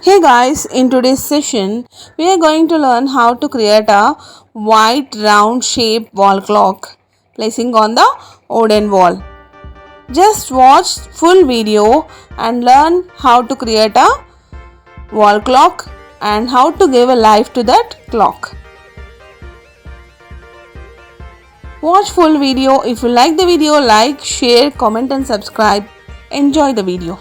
Hey guys, in today's session, we are going to learn how to create a white round shape wall clock placing on the wooden wall. Just watch full video and learn how to create a wall clock and how to give a life to that clock. Watch full video. If you like the video, like, share, comment and subscribe. Enjoy the video.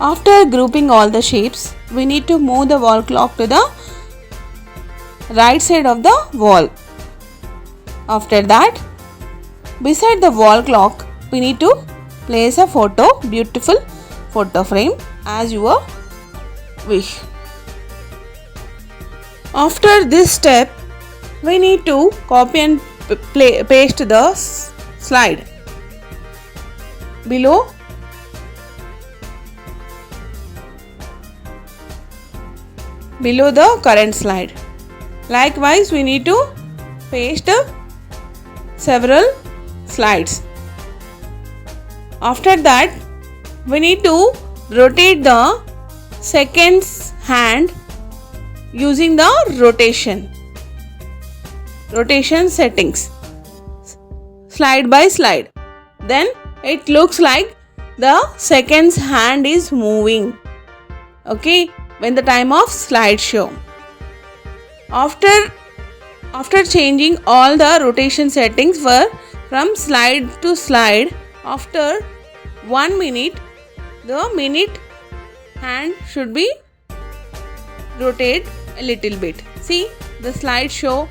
After grouping all the shapes, we need to move the wall clock to the right side of the wall. After that, beside the wall clock, we need to place a beautiful photo frame as your wish. After this step, we need to copy and paste the slide below the current slide. Likewise, we need to paste several slides. After that, we need to rotate the second hand using the rotation settings slide by slide. Then it looks like the second hand is moving. Okay, when the time of slideshow. After changing all the rotation settings from slide to slide, after 1 minute, the minute hand should be rotate a little bit. See, the slideshow